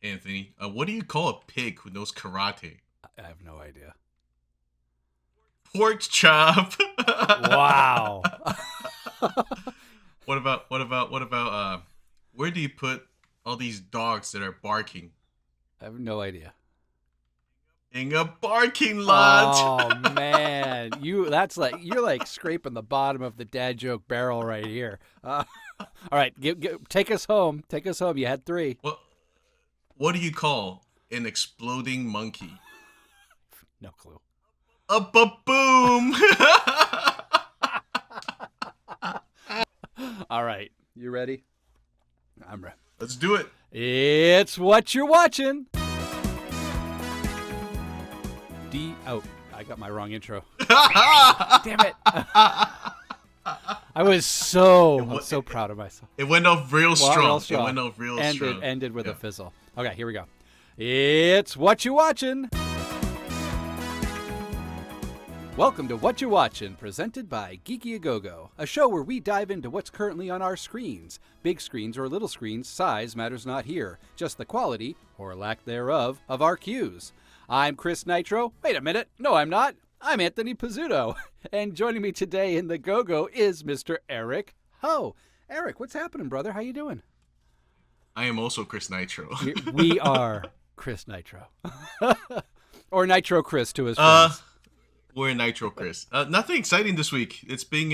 Anthony. What do you call a pig who knows karate? I have no idea. Pork chop. Wow. What about where do you put all these dogs that are barking? I have no idea. In a parking lot. Oh man, you're like scraping the bottom of the dad joke barrel right here. All right, take us home. Take us home. You had 3. What do you call an exploding monkey? No clue. A baboom. All right, you ready? I'm ready. Let's do it. It's what you're watching. I got my wrong intro. Damn it. I'm so proud of myself. It went off real strong. It went off real strong. strong. Ended with a fizzle. Okay, here we go. It's what you watching. Welcome to Whatcha Watchin, presented by Geeky, a show where we dive into what's currently on our screens. Big screens or little screens, size matters not here. Just the quality, or lack thereof, of our cues. I'm Chris Nitro. Wait a minute. No, I'm not. I'm Anthony Pizzuto. And joining me today in the Go-Go is Mr. Eric Ho. Eric, what's happening, brother? How you doing? I am also Chris Nitro. We are Chris Nitro. Or Nitro Chris to his friends. We're Nitro Chris. Nothing exciting this week. It's been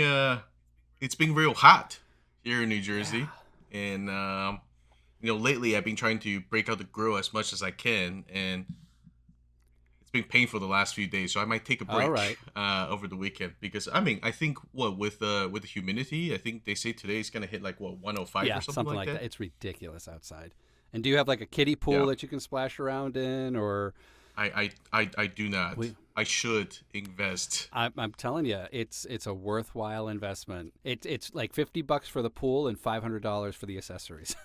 real hot here in New Jersey. Yeah. And lately I've been trying to break out the grill as much as I can, and been painful the last few days, so I might take a break over the weekend, because I think with the humidity, I think they say today is gonna hit like 105 or something like that. It's ridiculous outside. And do you have like a kiddie pool that you can splash around in, or? I do not. I should invest. I'm telling you, it's a worthwhile investment. It's like $50 for the pool and $500 for the accessories.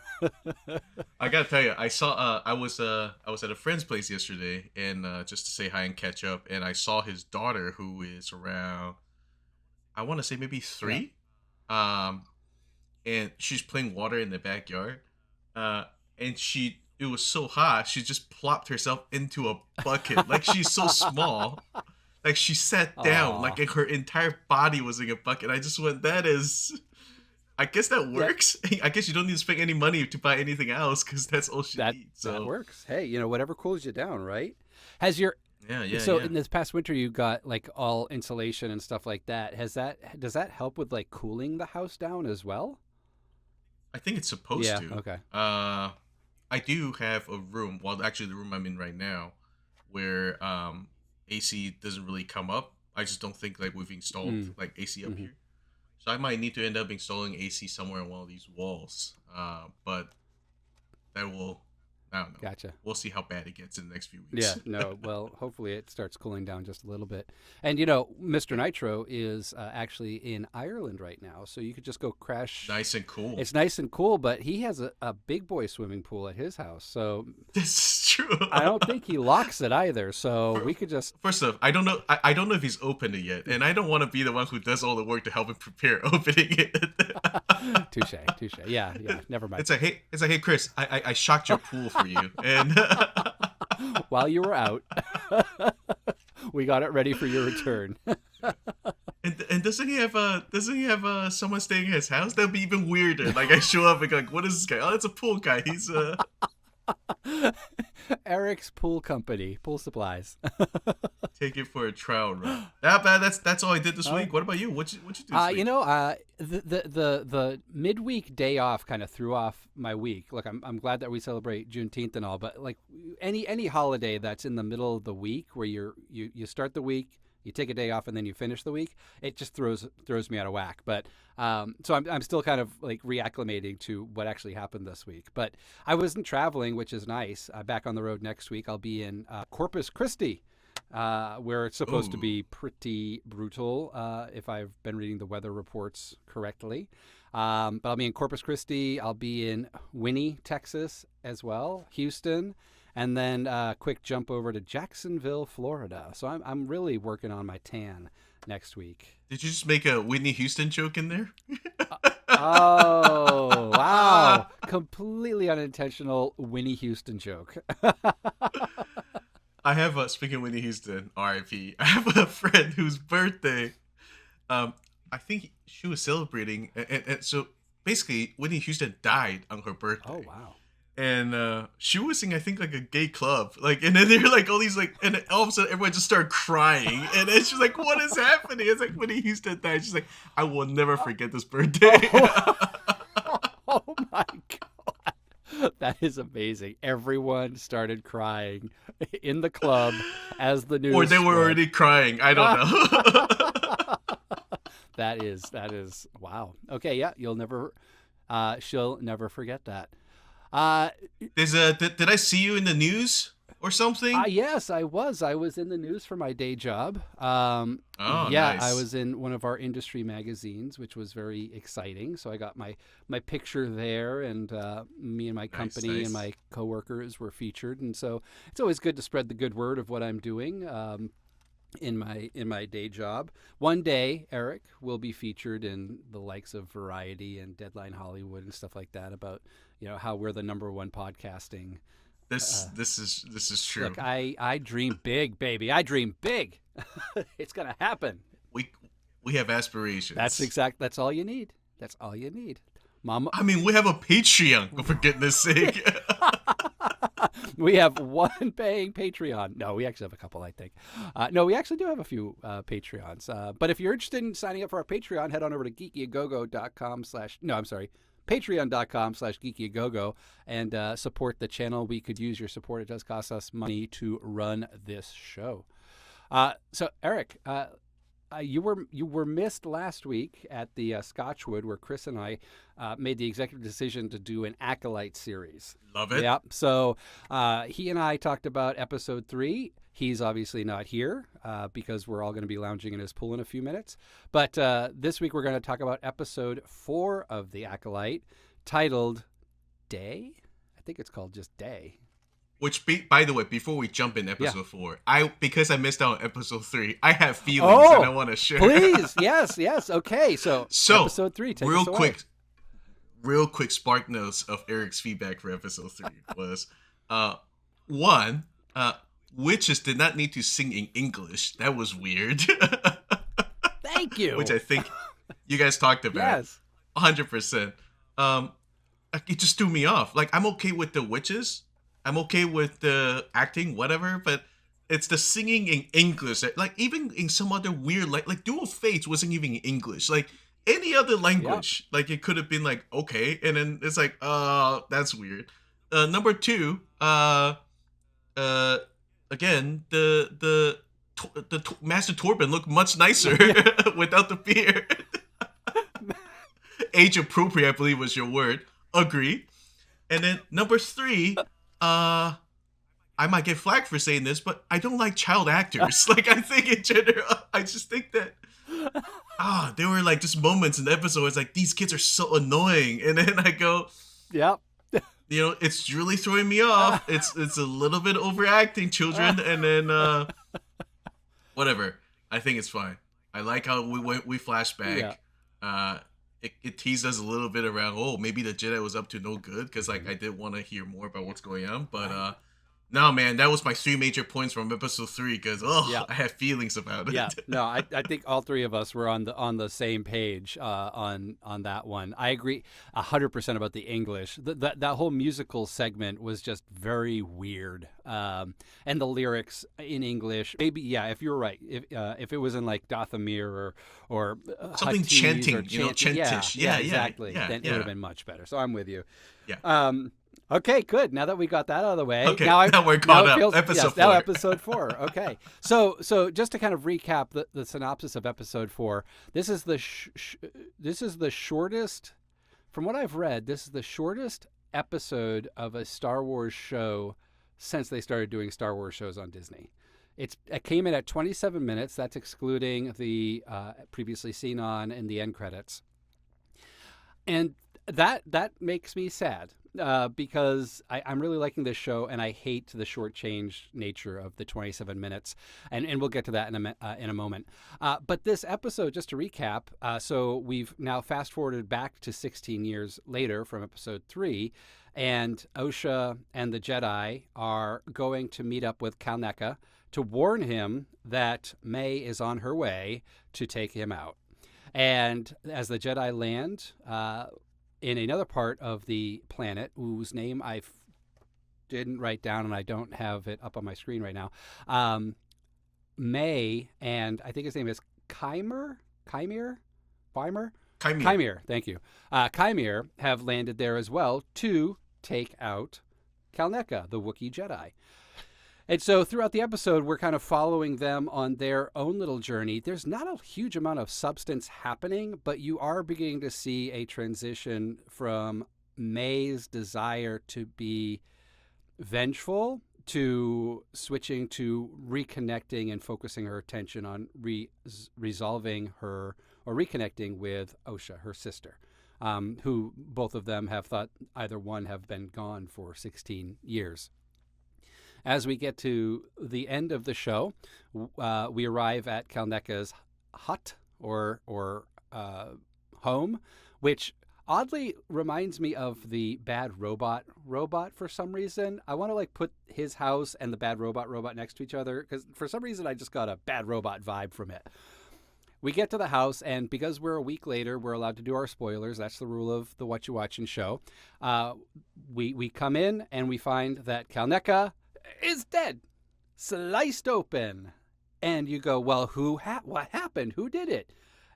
I gotta tell you, I saw. I was at a friend's place yesterday, and just to say hi and catch up. And I saw his daughter, who is around, I want to say maybe 3, and she's playing water in the backyard, and it was so hot, she just plopped herself into a bucket. Like, she's so small. Like, she sat down. Aww. Like, her entire body was in a bucket. I just went, I guess that works. Yeah. I guess you don't need to spend any money to buy anything else, because that's all she needs. So. That works. Hey, whatever cools you down, right? So in this past winter, you got like all insulation and stuff like that. Does that help with like cooling the house down as well? I think it's supposed to. Okay. I do have a room, actually the room I'm in right now, where AC doesn't really come up. I just don't think like we've installed like AC up here. So I might need to end up installing AC somewhere on one of these walls. But that will, I don't know. Gotcha. We'll see how bad it gets in the next few weeks. Yeah, no, well, hopefully it starts cooling down just a little bit. And, Mr. Nitro is actually in Ireland right now, so you could just go crash. Nice and cool. It's nice and cool, but he has a big boy swimming pool at his house, so. This is true. I don't think he locks it either, so we could just. First off, I don't know if he's opened it yet, and I don't want to be the one who does all the work to help him prepare opening it. Touche. Yeah, never mind. It's like, hey, Chris, I shocked your pool for you, and while you were out, we got it ready for your return. and doesn't he have someone staying at his house? That'd be even weirder. Like, I show up and go, like, what is this guy? Oh, it's a pool guy. He's Eric's Pool Company, pool supplies. Take it for a trial run. That's all I did this week. What about you? What you do this week? The midweek day off kind of threw off my week. Look, I'm glad that we celebrate Juneteenth and all, but like any holiday that's in the middle of the week where you start the week, you take a day off, and then you finish the week, it just throws me out of whack. But so I'm still kind of like reacclimating to what actually happened this week. But I wasn't traveling, which is nice. Back on the road next week. I'll be in Corpus Christi, where it's supposed to be pretty brutal, if I've been reading the weather reports correctly. But I'll be in Corpus Christi. I'll be in Winnie, Texas as well, Houston. And then quick jump over to Jacksonville, Florida. So I'm really working on my tan next week. Did you just make a Whitney Houston joke in there? Oh, wow. Completely unintentional Winnie Houston joke. I have speaking of Whitney Houston, R.I.P. I have a friend whose birthday, um, I think she was celebrating, and so basically Whitney Houston died on her Oh, birthday, wow. and she was in I think like a gay club, like, and then they're like all these like, and then all of a sudden everyone just started crying, and then she's like, "What is happening?" It's like Whitney Houston died. She's like, "I will never forget this birthday." Oh, oh my God. That is amazing. Everyone started crying in the club as the Or news they were spread. already crying. I don't know. That is wow. Okay, yeah, she'll never forget that. Did I see you in the news or something? Yes, I was. I was in the news for my day job. Oh, Yeah, I nice. was in one of our industry magazines, which was very exciting. So I got my picture there, and me and my Nice, company and nice. my coworkers were featured. And so it's always good to spread the good word of what I'm doing. In my day job. One day, Eric will be featured in the likes of Variety and Deadline Hollywood and stuff like that about how we're the number one podcasting. This is Look, true. I dream big, baby. I dream big. It's gonna happen. We we have aspirations. That's all you need. That's all you need. Mama, I mean, we have a Patreon, for goodness sake. we have one paying Patreon. No, we actually have a couple, I think. No, we actually do have a few Patreons. But if you're interested in signing up for our Patreon, head on over to geekyagogo.com slash, no, I'm sorry, patreon.com/geekyagogo and support the channel. We could use your support. It does cost us money to run this show. So, Eric, you were missed last week at the Scotchwood, where Chris and I made the executive decision to do an Acolyte series. Love it. Yeah. So he and I talked about episode 3. He's obviously not here because we're all going to be lounging in his pool in a few minutes. But this week we're going to talk about episode 4 of the Acolyte, titled Day. I think it's called just Day. By the way, before we jump in Yeah. episode 4, because I missed out on episode 3, I have feelings and I Oh, want to share. please. Yes. Okay. So episode 3, take real us away. quick spark notes of Eric's feedback for episode 3 was, one, witches did not need to sing in English. That was weird. Thank you. Which I think you guys talked about. Yes. 100%. It just threw me off. Like, I'm okay with the witches. I'm okay with the acting, whatever, but it's the singing in English. Like, even in some other weird, like Duel of Fates wasn't even in English. Like, any other language, like, it could have been like, okay, and then it's like, that's weird. Number 2, again, the Master Torben looked much nicer without the beard. Age appropriate, I believe was your word. Agree. And then number 3, I might get flagged for saying this, but I don't like child actors. Like, I think in general, I just think that there were like just moments in the episode where it's like, these kids are so annoying, and then I go, Yep. it's really throwing me off. It's a little bit overacting, children, and then whatever. I think it's fine. I like how we flash back. Yeah. It teased us a little bit around, maybe the Jedi was up to no good, because like I did want to hear more about what's going on, but no, man, that was my 3 major points from episode 3, because I have feelings about it. Yeah, no, I think all 3 of us were on the same page on that one. I agree 100% about the English. That whole musical segment was just very weird, and the lyrics in English. Maybe if you were right, if it was in like Dathomir or something Huttese chanting, or chantish. Yeah, exactly. Yeah, then it would have been much better. So I'm with you. Yeah. Okay, good. Now that we got that out of the way, Okay, now we're caught up. Episode 4. Now episode 4. Okay, so just to kind of recap the synopsis of episode 4, this is the shortest, from what I've read, this is the shortest episode of a Star Wars show since they started doing Star Wars shows on Disney. It came in at 27 minutes. That's excluding the previously seen on and the end credits, and that makes me sad. because I'm really liking this show, and I hate the shortchanged nature of the 27 minutes, and we'll get to that in a moment. But this episode, just to recap, so we've now fast forwarded back to 16 years later from episode 3, and Osha and the Jedi are going to meet up with Kalneka to warn him that May is on her way to take him out. And as the Jedi land in another part of the planet, whose name I didn't write down and I don't have it up on my screen right now, May and I think his name is Chimere, thank you. Chimere have landed there as well to take out Kalneka, the Wookiee Jedi. And so throughout the episode, we're kind of following them on their own little journey. There's not a huge amount of substance happening, but you are beginning to see a transition from May's desire to be vengeful to switching to reconnecting and focusing her attention on resolving her or reconnecting with Osha, her sister, who both of them have thought either one have been gone for 16 years. As we get to the end of the show, we arrive at Kalneka's hut or home, which oddly reminds me of the Bad Robot for some reason. I want to put his house and the Bad Robot next to each other because for some reason I just got a Bad Robot vibe from it. We get to the house, and because we're a week later, we're allowed to do our spoilers. That's the rule of the Whatcha Watchin show. We come in and we find that Kalneka is dead, sliced open, and you go, well, what happened? Who did it?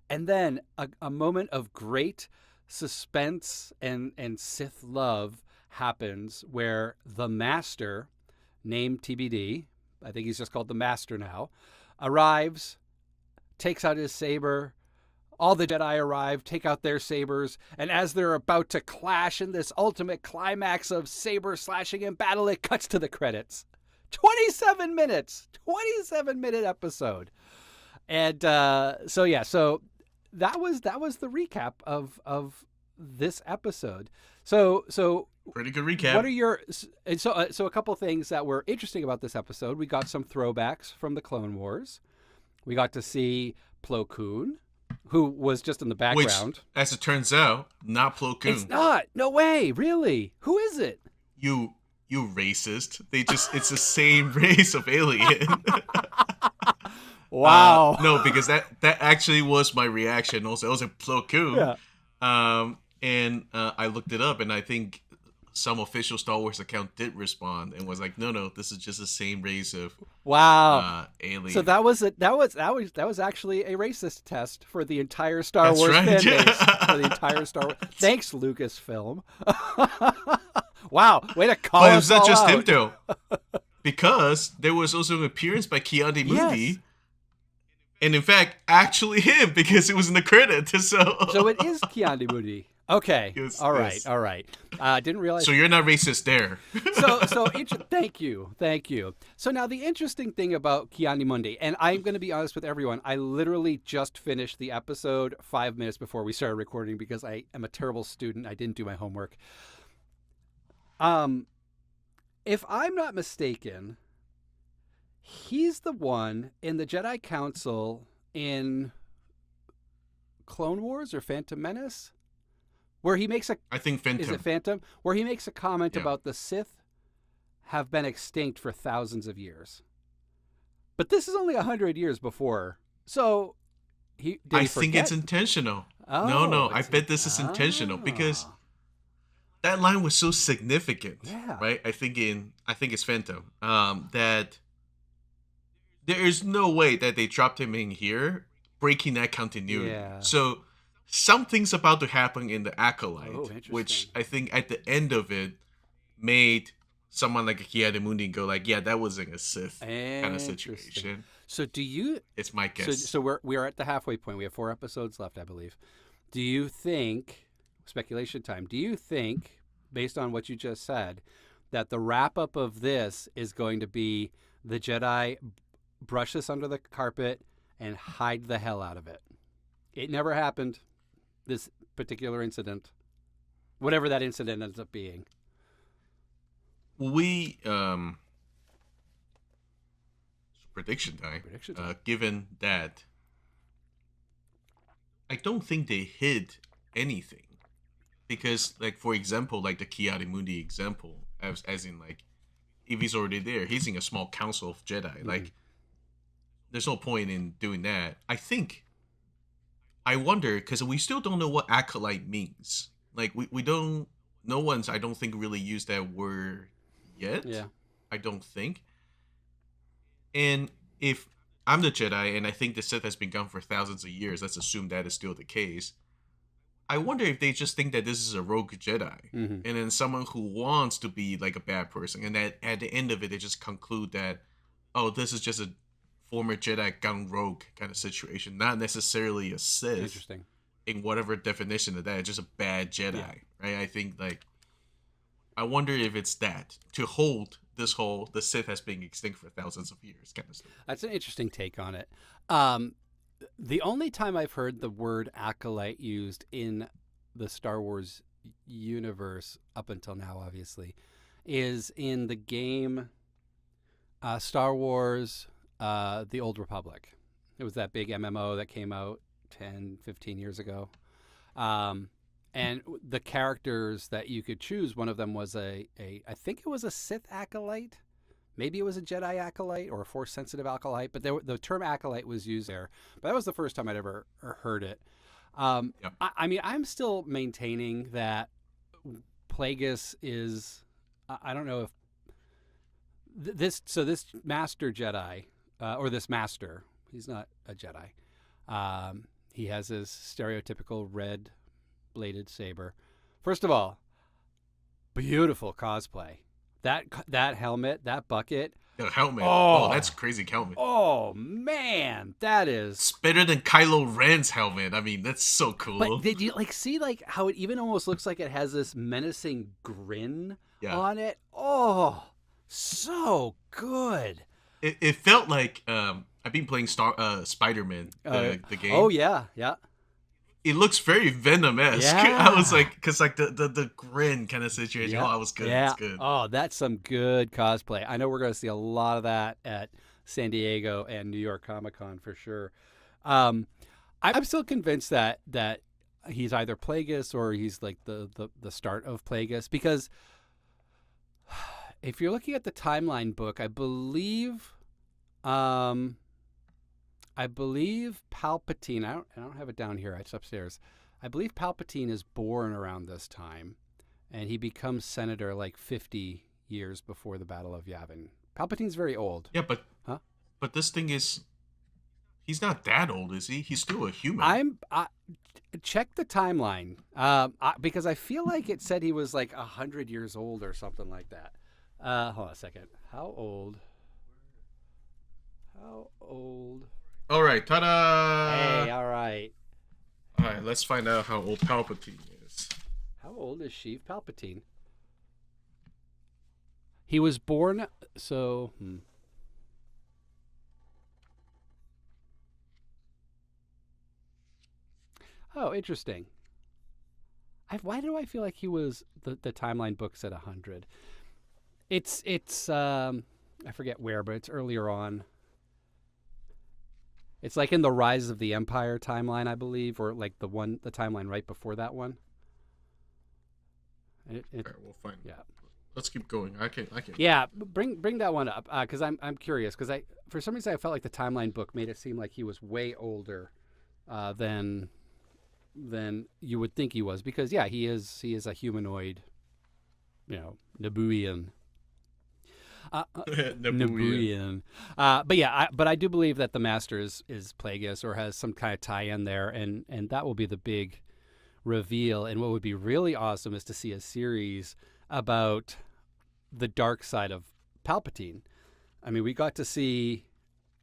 And then a moment of great suspense and Sith love happens where the Master, named TBD, I think he's just called the Master now, arrives, takes out his saber. All the Jedi arrive, take out their sabers, and as they're about to clash in this ultimate climax of saber slashing and battle, it cuts to the credits. 27 minutes, 27-minute episode. And so that was the recap of this episode. So pretty good recap. What are your so a couple things that were interesting about this episode? We got some throwbacks from the Clone Wars. We got to see Plo Koon, who was just in the background. Which, as it turns out, not Plo Koon. It's not. No way. Really? Who is it? You racist. It's the same race of alien. Wow. No, because that actually was my reaction also. I was like, Plo Koon. Yeah. And I looked it up, and I think some official Star Wars account did respond and was like, no, this is just the same race of alien. So that was actually a racist test for the entire Star Wars fan base. For the entire Star Wars. Thanks, Lucasfilm. Wow, way to call us all out. But it was not just him though, because there was also an appearance by Kiandi Mundi. Yes. And in fact, actually him, because it was in the credits. So it is Kiandi Mundi. Okay. Yes, all right. Didn't realize. So you're not racist there. Thank you. So now the interesting thing about Kiandi Mundi, and I'm going to be honest with everyone, I literally just finished the episode 5 minutes before we started recording because I am a terrible student. I didn't do my homework. If I'm not mistaken, he's the one in the Jedi Council in Clone Wars or Phantom Menace, where he makes I think Phantom. Is it Phantom? Where he makes a comment about the Sith have been extinct for thousands of years. But this is only 100 years before. So I think it's intentional. Oh, no. I bet this is intentional because that line was so significant. Yeah. Right? I think it's Phantom. That there is no way that they dropped him in here, breaking that continuity. Yeah. So something's about to happen in the Acolyte, which I think at the end of it made someone like Kiadi Mundi go like, yeah, that wasn't a Sith kind of situation. So do you... It's my guess. So we're at the halfway point. We have 4 episodes left, I believe. Do you think, speculation time, do you think, based on what you just said, that the wrap-up of this is going to be the Jedi brush this under the carpet and hide the hell out of it? It never happened, this particular incident. Whatever that incident ends up being. we prediction time. Prediction time. Given that, I don't think they hid anything because, like, for example, like the Kiari example, as in like, if he's already there, he's in a small council of Jedi. Mm-hmm. Like, there's no point in doing that. I wonder because we still don't know what acolyte means. Like, we don't. No one's, I don't think, really used that word yet. Yeah. I don't think. And if I'm the Jedi and I think the Sith has been gone for thousands of years, let's assume that is still the case. I wonder if they just think that this is a rogue Jedi, Mm-hmm. and then someone who wants to be like a bad person, and that at the end of it, they just conclude that, oh, this is just a former Jedi gone rogue kind of situation, not necessarily a Sith. Interesting. In whatever definition of that, it's just a bad Jedi, Yeah. right? I think like, I wonder if it's that to hold this whole the Sith has been extinct for thousands of years kind of stuff. That's an interesting take on it. The only time I've heard the word acolyte used in the Star Wars universe up until now, obviously, is in the game Star Wars The Old Republic. It was that big MMO that came out 10, 15 years ago. And the characters that you could choose, one of them was I think it was a Sith acolyte. Maybe it was a Jedi acolyte or a Force-sensitive acolyte, but the term acolyte was used there. But that was the first time I'd ever heard it. Yep. I mean, I'm still maintaining that Plagueis is, I don't know if this Master Jedi, or this Master, he's not a Jedi. He has his stereotypical red bladed saber. First of all, beautiful cosplay. That helmet, that bucket. The helmet. Oh. Oh, that's a crazy helmet. Oh man, that is. It's better than Kylo Ren's helmet. I mean, that's so cool. But did you see how it even almost looks like it has this menacing grin on it? Oh, so good. It felt like I've been playing Spider-Man, the game. Oh yeah. It looks very Venom-esque. Yeah. I was like, because like the grin kind of situation. Yeah. Oh, it was good. Yeah. It's good. Oh, that's some good cosplay. I know we're going to see a lot of that at San Diego and New York Comic-Con for sure. I'm still convinced that he's either Plagueis or he's like the start of Plagueis, because if you're looking at the timeline book, I believe Palpatine, I don't have it down here, it's upstairs. I believe Palpatine is born around this time, and he becomes senator like 50 years before the Battle of Yavin. Palpatine's very old. Yeah, but this thing is, he's not that old, is he? He's still a human. Check the timeline, because I feel like it said he was like 100 years old or something like that. Hold on a second. How old? All right, ta-da! Hey, all right. All right, let's find out how old Palpatine is. How old is Sheev Palpatine? He was born, so... Oh, interesting. Why do I feel like he was... The timeline book said 100. It's I forget where, but it's earlier on. It's like in the Rise of the Empire timeline, I believe, or like the timeline right before that one. All right, we'll find. Yeah. Let's keep going. I can. Yeah, bring that one up, because I'm curious, because for some reason I felt like the timeline book made it seem like he was way older than you would think he was, because he is a humanoid, Nabooian. Nabooian. But I do believe that the Master is Plagueis, or has some kind of tie-in there, and that will be the big reveal. And what would be really awesome is to see a series about the dark side of Palpatine. I mean, we got to see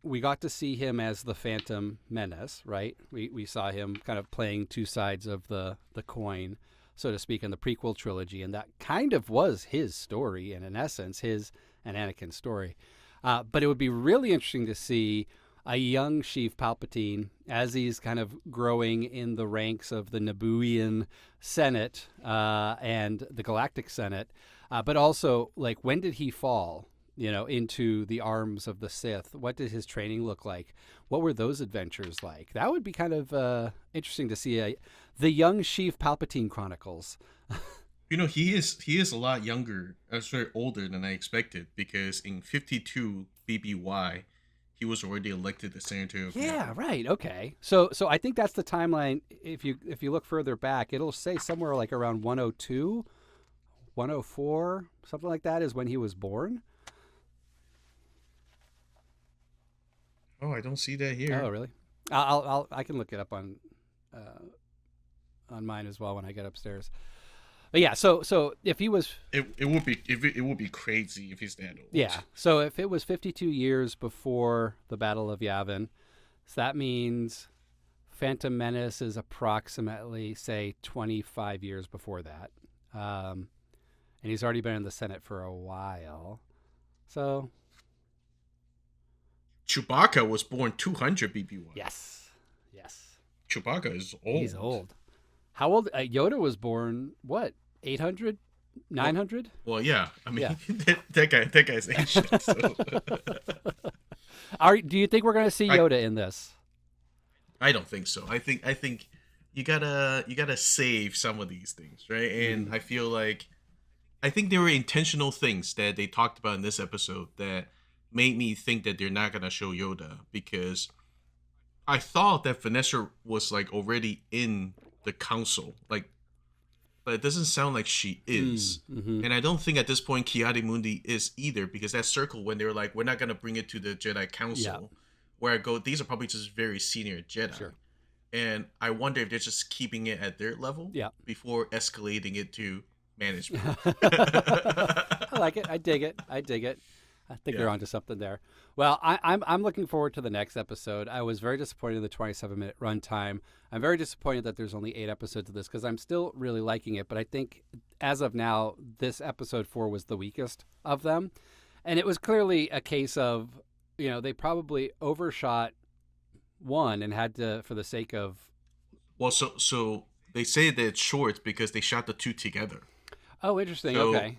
him as the Phantom Menace, right? We saw him kind of playing two sides of the coin, so to speak, in the prequel trilogy, and that kind of was his story, and in essence, his and Anakin's story. But it would be really interesting to see a young Sheev Palpatine as he's kind of growing in the ranks of the Nabooian Senate and the Galactic Senate, But also, like, when did he fall? Into the arms of the Sith. What did his training look like? What were those adventures like? That would be kind of interesting to see. The young Sheev Palpatine Chronicles. He is a lot younger, sorry, older than I expected because in 52 BBY, he was already elected the Secretary of Yeah, Yavin. right. Okay. So I think that's the timeline. If you look further back, it'll say somewhere like around 102, 104, something like that is when he was born. Oh, I don't see that Oh, here. really? I can look it up uh, on mine as well when I get upstairs. But yeah, so if he was, It would be crazy if he's that old. yeah, so if it was 52 years before the Battle of Yavin, so that means Phantom Menace is approximately, say, 25 years before that. And he's already been in the Senate for a while. So, Chewbacca was born 200 BBY. yes. Yes. Chewbacca is He's old. old. How old? Yoda was born, what, 800? Well, 900? well, yeah. I mean, Yeah. that guy's ancient. So. Do you think we're going to see I Yoda in this? I don't think so. I think you gotta save some of these things, right? And Mm. I think there were intentional things that they talked about in this episode that made me think that they're not gonna show Yoda because I thought that Vanessa was like already in the council, like, but it doesn't sound like she is. Mm-hmm. And I don't think at this point Kiadi Mundi is either because that circle when they were like, we're not gonna bring it to the Jedi Yeah, Council, where I go, these are probably just very senior Jedi. sure. And I wonder if they're just keeping it at their level Yeah. before escalating it to management. I like it. I dig it. I dig it. I think you're Yeah. onto something there. Well, I'm looking forward to the next episode. I was very disappointed in the 27-minute runtime. I'm very disappointed that there's only 8 episodes of this because I'm still really liking it. But I think as of now, this episode 4 was the weakest of them, and it was clearly a case of they probably overshot one and had to for the sake of. Well, so they say that it's short because they shot the two together. Oh, interesting. So Okay.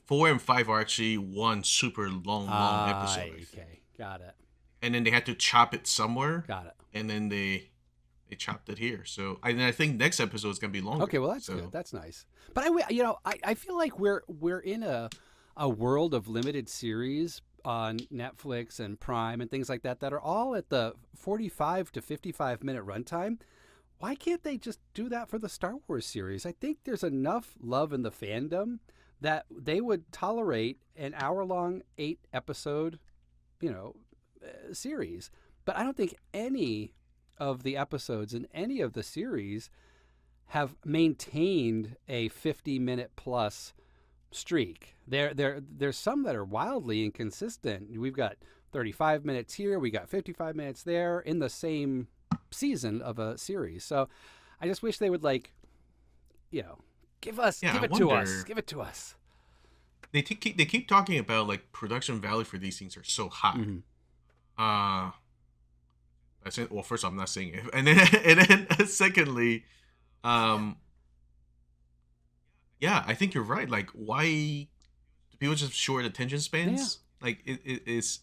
4 and 5 are actually one super long episode, I think. Okay. Got it. And then they had to chop it somewhere, Got it. and then they chopped it here. So I think next episode is gonna be longer. Okay, well that's so good. That's nice. But I feel like we're in a world of limited series on Netflix and Prime and things like that are all at the 45 to 55-minute runtime. Why can't they just do that for the Star Wars series? I think there's enough love in the fandom that they would tolerate an hour-long 8-episode, series. But I don't think any of the episodes in any of the series have maintained a 50-minute plus streak. There's some that are wildly inconsistent. We've got 35 minutes here, we got 55 minutes there in the same season of a series. So I just wish they would give I it to us. wonder. Give it to us. They keep talking about like production value for these things are so high. Mm-hmm. I said, well, first off, I'm not saying it, and then secondly, um, yeah, I think you're right. Like, why do people just short attention spans? Like, it is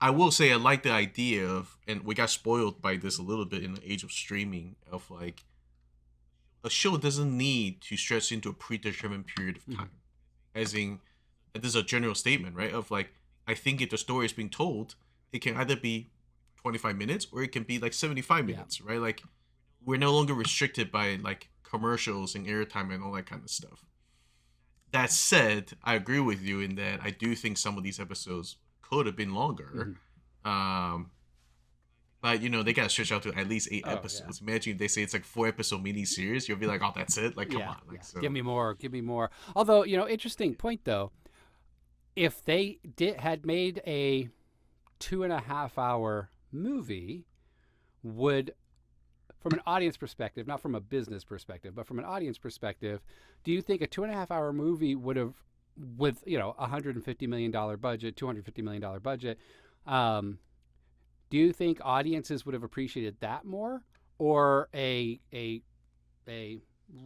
I will say I like the idea of, and we got spoiled by this a little bit in the age of streaming of like a show doesn't need to stretch into a predetermined period of time. As in, and this is a general statement, right? Of like, I think if the story is being told, it can either be 25 minutes or it can be like 75 minutes, right? Like, we're no longer restricted by like commercials and airtime and all that kind of stuff. That said, I agree with you in that I do think some of these episodes could have been longer. But they gotta stretch out to at least 8 episodes. Imagine if they say it's like 4-episode mini series, you'll be like, oh, that's it. Like, come on, like so. Give me more. Give me more. Although interesting point though. If they had made a 2.5-hour movie, would, from an audience perspective, not from a business perspective, but from an audience perspective, do you think a 2.5-hour movie would have, with $150 million budget, $250 million budget, do you think audiences would have appreciated that more, or a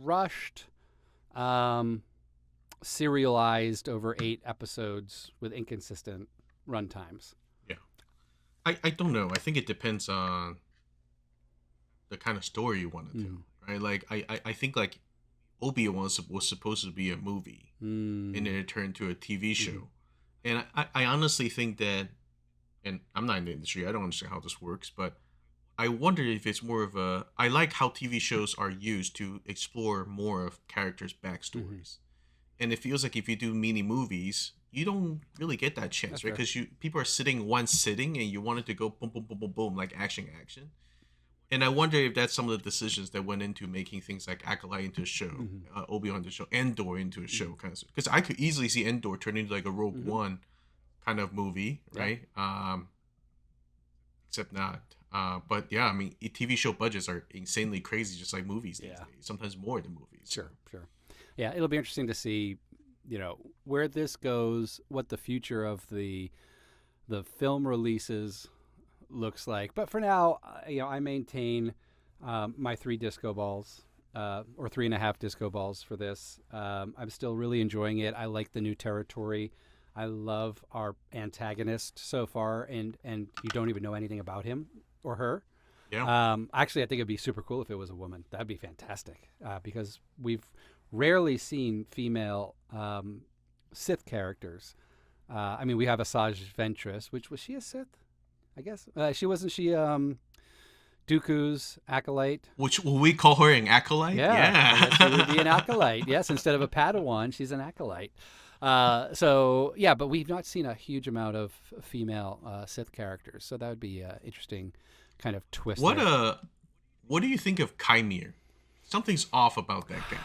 rushed, Um, serialized over 8 episodes with inconsistent run times. Yeah. I don't know. I think it depends on the kind of story you want to tell, Mm. right? Like I think like Obi-Wan was supposed to be a movie, and then Mm. it turned to a TV Mm-hmm. show. And I honestly think that, and I'm not in the industry, I don't understand how this works, but I wonder if it's more of a. I like how TV shows are used to explore more of characters' Mm-hmm. backstories, and it feels like if you do mini movies, you don't really get that chance, That's right? fair. Because you people are sitting one sitting, and you want it to go boom, boom, boom, boom, boom, like action, action. And I wonder if that's some of the decisions that went into making things like Acolyte into a show, Mm-hmm. Obi-Wan into a show, Endor into a Mm-hmm. show, kind of. Because I could easily see Endor turn into like a Rogue Mm-hmm. One kind of movie, Yeah. right? Except not. But yeah, I mean, TV show budgets are insanely crazy, just like movies these Yeah. days. Sometimes more than movies. So. Sure. Sure. Yeah, it'll be interesting to see, where this goes, what the future of the film releases looks like. But for now, I maintain my 3 disco balls, or 3.5 disco balls for this. I'm still really enjoying it. I like the new territory. I love our antagonist so far, and you don't even know anything about him or her. Yeah. Actually, I think it'd be super cool if it was a woman. That'd be fantastic, because we've rarely seen female Sith characters. I mean, we have Asajj Ventress, which was she a Sith? I guess she wasn't. She Dooku's acolyte. Which will we call her an acolyte? Yeah, I guess she would be an Yeah. acolyte. Yes, instead of a Padawan, she's an acolyte. So yeah, but we've not seen a huge amount of female Sith characters, so that would be an interesting kind of twist what there. what do you think of Kymir? Something's off about that guy.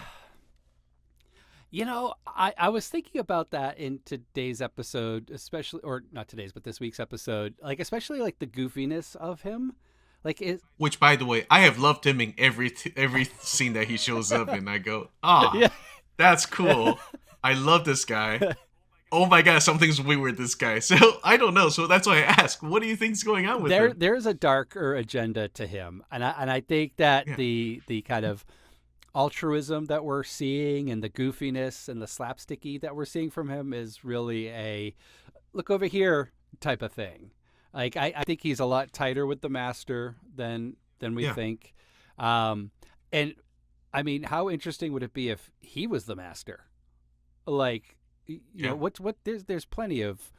I was thinking about that in today's episode, especially, or not today's, but this week's episode, like especially like the goofiness of him, like it. Which, by the way, I have loved him in every scene that he shows up in. I go, Yeah. that's cool. I love this guy. Oh my god, something's weird with this guy. So I don't know. So that's why I ask, what do you think's going on with him? There's a darker agenda to him, and I think that Yeah, the kind of altruism that we're seeing and the goofiness and the slapsticky that we're seeing from him is really a look over here type of thing. Like I think he's a lot tighter with the master than we yeah, think. And I mean, how interesting would it be if he was the master? Like, yeah. what there's plenty of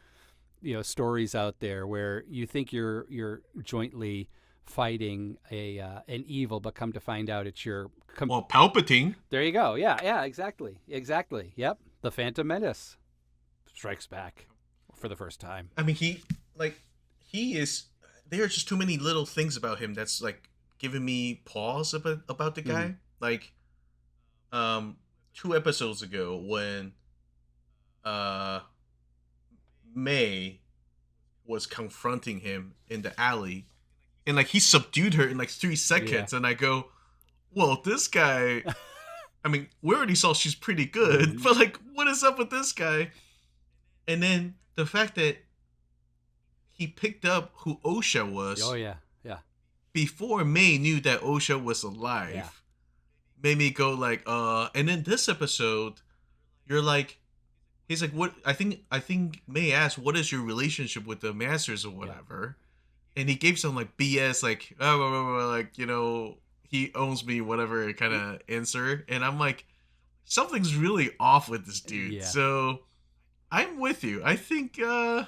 stories out there where you think you're jointly fighting an evil, but come to find out it's your. Well, Palpatine. There you go. Yeah, exactly. Yep, the Phantom Menace strikes back for the first time. I mean, he is. There are just too many little things about him that's like giving me pause about the guy. Mhm. Like, 2 episodes ago when uh May was confronting him in the alley, and like he subdued her in like 3 seconds, and I go, well, this guy. I mean, we already saw she's pretty good, Mhm. but like, what is up with this guy? And then the fact that he picked up who Osha was Oh yeah. before May knew that Osha was alive Yeah. made me go like, and then this episode, you're like, he's like, what? I think May asked, what is your relationship with the masters or whatever, and he gave some like BS like, like he owns me, whatever kind of answer, and I'm like, something's really off with this dude. Yeah. So I'm with you. I think we're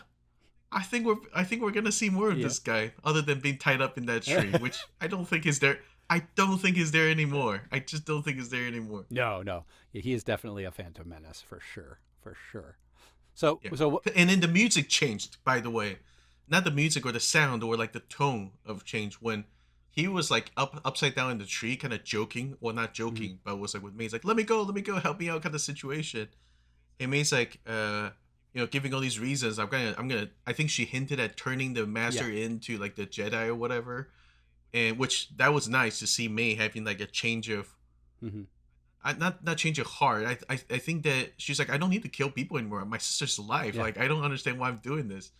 gonna see more of Yeah. this guy, other than being tied up in that tree, which I don't think is there. I don't think is there anymore. I just don't think is there anymore. No. Yeah, he is definitely a Phantom Menace for sure. So Yeah. so And then the music changed, by the way. Not the music or the sound or like the tone of change when he was like upside down in the tree, kind of joking. Well, not joking, but was like with me. He's like, let me go, help me out, kind of situation. And May's like, giving all these reasons. I'm gonna. I think she hinted at turning the master into like the Jedi or whatever, and which that was nice to see May having like a change of, Mhm. not change of heart. I think that she's like, I don't need to kill people anymore. My sister's alive. Yeah. Like I don't understand why I'm doing this.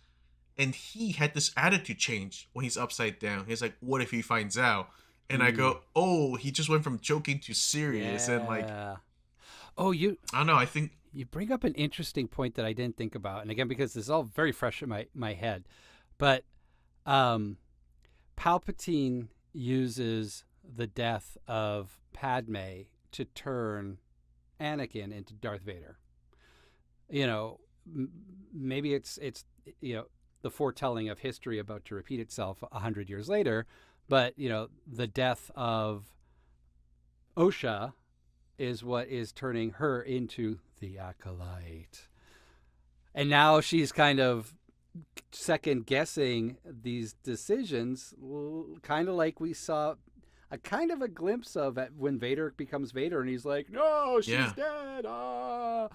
And he had this attitude change when he's upside down. He's like, what if he finds out? And I go, oh, he just went from joking to serious, and like, Yeah. Oh, I don't know. I think you bring up an interesting point that I didn't think about, and again, because this is all very fresh in my head, but um, Palpatine uses the death of Padme to turn Anakin into Darth Vader. You know, maybe it's the foretelling of history about to repeat itself 100 years later, but the death of Osha is what is turning her into the Acolyte. And now she's kind of second guessing these decisions, kind of like we saw a kind of a glimpse of at when Vader becomes Vader, and he's like, "No, she's dead." Ah,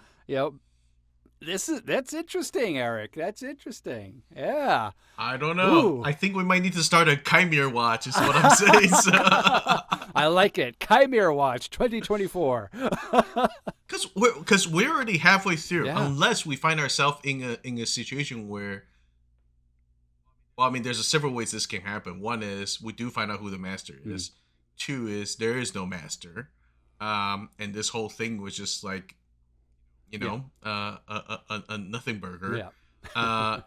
that's interesting, Eric. That's interesting. Yeah. I don't know. Ooh. I think we might need to start a Chimera Watch. Is what I'm saying. So. I like it. Chimera Watch 2024. Because we're already halfway through. Yeah. Unless we find ourselves in a situation where, well, I mean, there's several ways this can happen. One is we do find out who the master is. Two is there is no master, and this whole thing was just like, a nothing burger. Yeah.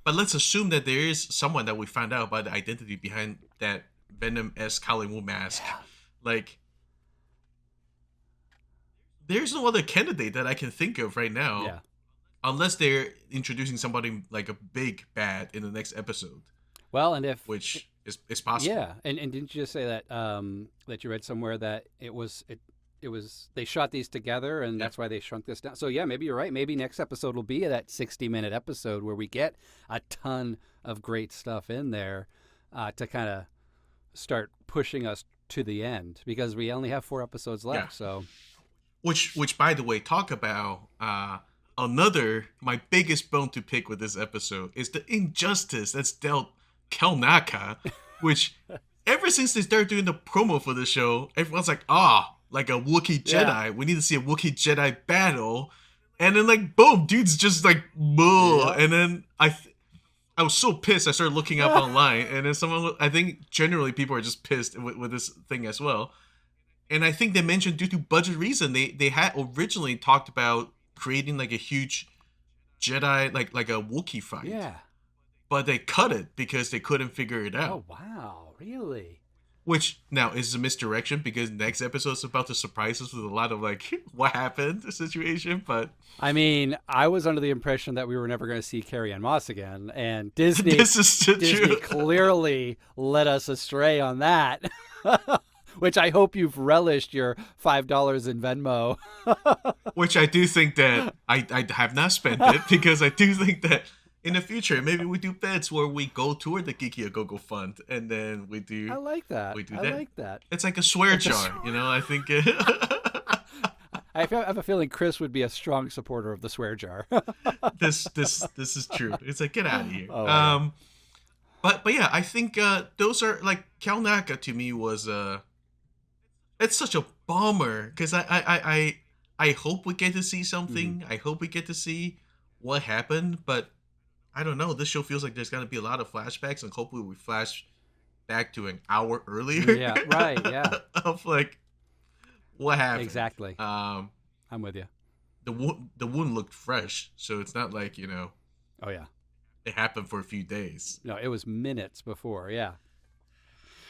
But let's assume that there is someone that we found out about the identity behind that Venom-esque Howling Wolf mask. Yeah. Like, there's no other candidate that I can think of right now. Yeah. Unless they're introducing somebody like a big bad in the next episode. Well, and which is possible. Yeah, and didn't you just say that that you read somewhere that it was they shot these together and that's why they shrunk this down. So yeah, maybe you're right. Maybe next episode will be that 60-minute episode where we get a ton of great stuff in there to kind of start pushing us to the end, because we only have 4 episodes left. Yeah. So, which by the way, talk about my biggest bone to pick with this episode is the injustice that's dealt Kel Naka, which ever since they started doing the promo for the show, everyone's like, like a Wookiee Jedi. Yeah. We need to see a Wookiee Jedi battle. And then like, boom, dude's just like, yeah. And then I was so pissed. I started looking up online, and then I think generally people are just pissed with this thing as well. And I think they mentioned due to budget reason, they had originally talked about creating like a huge Jedi, like a Wookiee fight. Yeah. But they cut it because they couldn't figure it out. Oh, wow. Really? Which now is a misdirection, because next episode is about to surprise us with a lot of like, what happened situation. But I mean, I was under the impression that we were never going to see Carrie-Anne Moss again, and Disney clearly led us astray on that. Which I hope you've relished your $5 in Venmo. Which I do think that I have not spent it, because I do think that in the future, maybe we do bets where we go toward the Geeky A Go-Go Fund, and then we do. I like that. We do I like that. It's like a swear jar, I think. I have a feeling Chris would be a strong supporter of the swear jar. This is true. It's like, get out of here. Oh, yeah. But yeah, I think those are like, Kel Naka to me was it's such a bummer, because I hope we get to see something. I hope we get to see what happened, but I don't know. This show feels like there's going to be a lot of flashbacks, and hopefully we flash back to an hour earlier. Yeah, right, yeah. Of like, what happened. Exactly. I'm with you. The wound looked fresh, so it's not like, Oh, yeah. It happened for a few days. No, it was minutes before, yeah.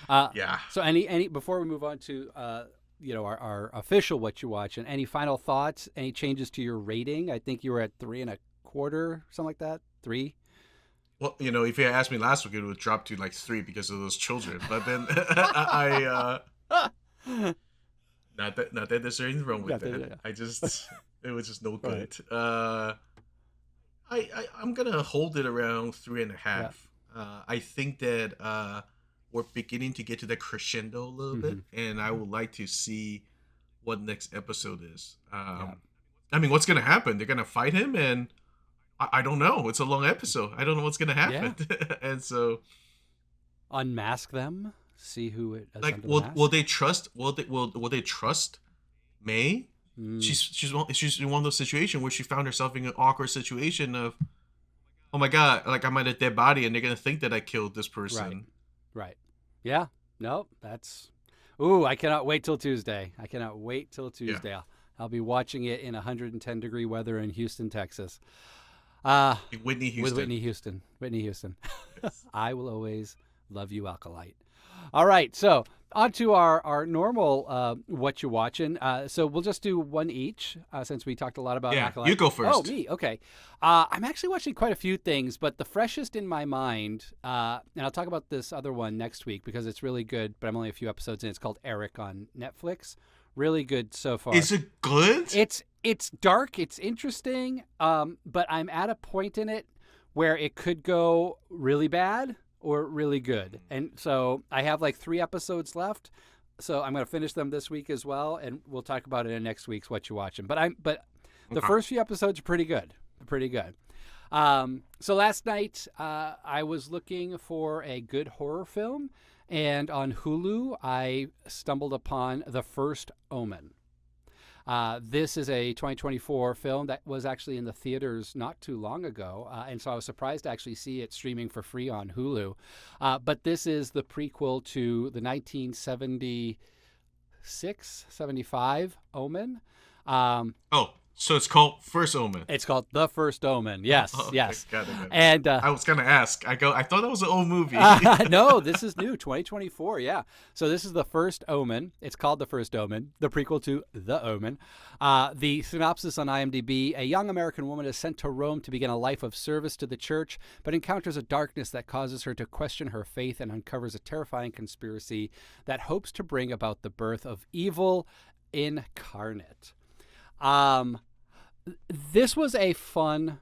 Yeah. So any before we move on to our official Whatcha Watchin, any final thoughts? Any changes to your rating? I think you were at 3.25, something like that. 3. Well, if you had asked me last week, it would drop to like 3 because of those children. But then I not that there's anything wrong with that. Yeah. It was just no good. Right. I'm gonna hold it around 3.5. Yeah. I think that we're beginning to get to that crescendo a little bit, and I would like to see what next episode is. I mean, what's gonna happen? They're gonna fight him, and I don't know. It's a long episode. I don't know what's gonna happen, and so unmask them. See who it is. Like, will they trust? Will they trust May? She's in one of those situations where she found herself in an awkward situation of, oh my god, like I'm at a dead body, and they're gonna think that I killed this person. Right. Yeah. No, that's. Ooh, I cannot wait till Tuesday. Yeah. I'll be watching it in 110-degree weather in Houston, Texas. Whitney Houston. With Whitney Houston. Whitney Houston. Yes. I will always love you, Acolyte. All right, so on to our normal What You Watchin'. So we'll just do one each since we talked a lot about Acolyte. You go first. Oh, me, okay. I'm actually watching quite a few things, but the freshest in my mind, and I'll talk about this other one next week because it's really good, but I'm only a few episodes in. It's called Eric on Netflix. Really good so far. Is it good? It's dark, it's interesting, but I'm at a point in it where it could go really bad or really good. And so I have like 3 episodes left. So I'm going to finish them this week as well, and we'll talk about it in next week's What You Watching. But the first few episodes are pretty good. Pretty good. So last night I was looking for a good horror film, and on Hulu I stumbled upon The First Omen. This is a 2024 film that was actually in the theaters not too long ago, and so I was surprised to actually see it streaming for free on Hulu. But this is the prequel to the 1976-75 Omen. So it's called First Omen. It's called The First Omen. Yes, yes. Got it. And I was gonna ask. I thought that was an old movie. No, this is new, 2024. Yeah. So this is The First Omen. It's called The First Omen, the prequel to The Omen. The synopsis on IMDb: a young American woman is sent to Rome to begin a life of service to the church, but encounters a darkness that causes her to question her faith and uncovers a terrifying conspiracy that hopes to bring about the birth of evil incarnate. This was a fun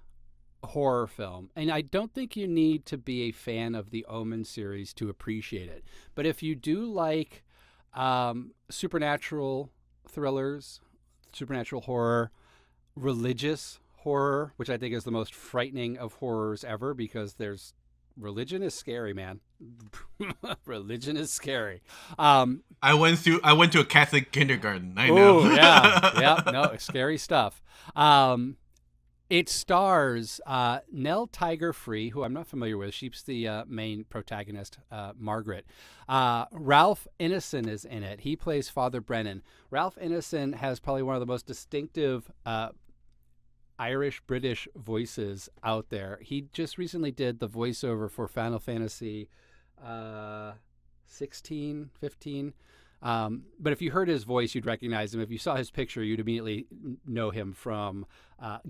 horror film, and I don't think you need to be a fan of the Omen series to appreciate it. But if you do like supernatural thrillers, supernatural horror, religious horror, which I think is the most frightening of horrors ever, because religion is scary, man. Religion is scary. I went to a Catholic kindergarten. I know. Oh, yeah. No, scary stuff. It stars Nell Tiger-Free, who I'm not familiar with. She's the main protagonist, Margaret. Ralph Ineson is in it. He plays Father Brennan. Ralph Ineson has probably one of the most distinctive Irish-British voices out there. He just recently did the voiceover for Final Fantasy 16, 15. But if you heard his voice, you'd recognize him. If you saw his picture, you'd immediately know him from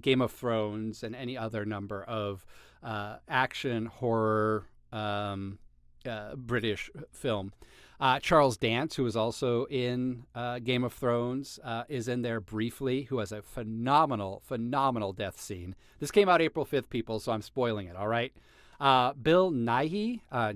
Game of Thrones and any other number of action, horror, British film. Charles Dance, who is also in Game of Thrones, is in there briefly, who has a phenomenal death scene. This came out April 5th, people, so I'm spoiling it, all right? Bill Nighy, I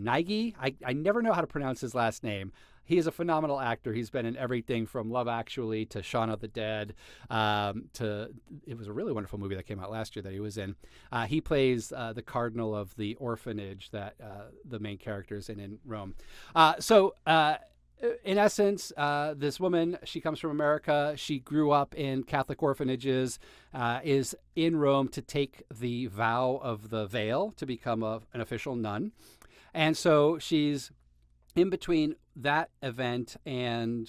never know how to pronounce his last name. He is a phenomenal actor. He's been in everything from Love Actually to Shaun of the Dead it was a really wonderful movie that came out last year that he was in. He plays the cardinal of the orphanage that the main character is in Rome. In essence, this woman, she comes from America. She grew up in Catholic orphanages, is in Rome to take the vow of the veil to become an official nun. And so she's in between that event and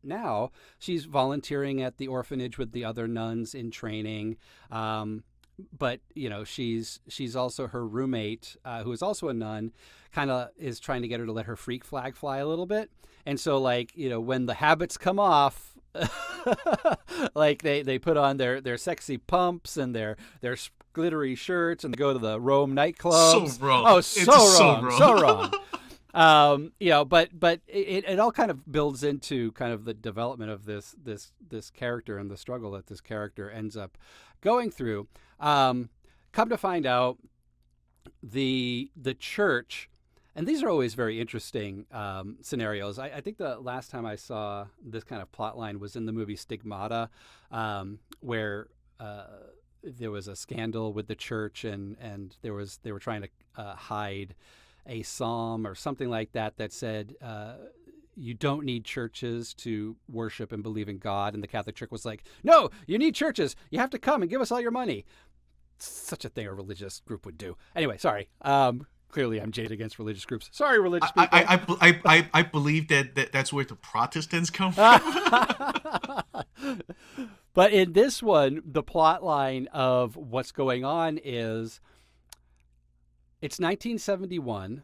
now she's volunteering at the orphanage with the other nuns in training. But she's also her roommate, who is also a nun, kind of is trying to get her to let her freak flag fly a little bit. And so when the habits come off, like they put on their sexy pumps and their glittery shirts and they go to the Rome nightclubs. So wrong. Oh, It's so wrong. But it all kind of builds into kind of the development of this character and the struggle that this character ends up going through. Come to find out, the church, and these are always very interesting scenarios. I think the last time I saw this kind of plot line was in the movie Stigmata, where there was a scandal with the church and they were trying to hide a psalm or something like that said you don't need churches to worship and believe in God. And the Catholic Church was like, no, you need churches. You have to come and give us all your money. Such a thing a religious group would do. Anyway, sorry. Clearly, I'm jaded against religious groups. Sorry, religious I people. I believe that's where the Protestants come from. But in this one, the plot line of what's going on is it's 1971,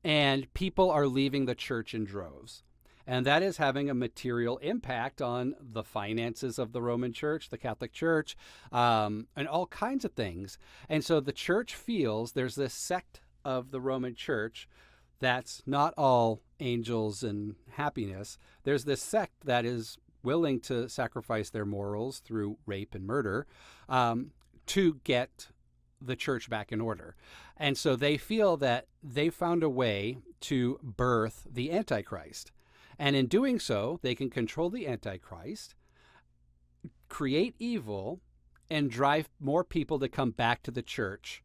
and people are leaving the church in droves. And that is having a material impact on the finances of the Roman Church, the Catholic Church, and all kinds of things. And so the church feels there's this sect of the Roman Church that's not all angels and happiness. There's this sect that is willing to sacrifice their morals through rape and murder to get the church back in order. And so they feel that they found a way to birth the Antichrist. And in doing so, they can control the Antichrist, create evil, and drive more people to come back to the church.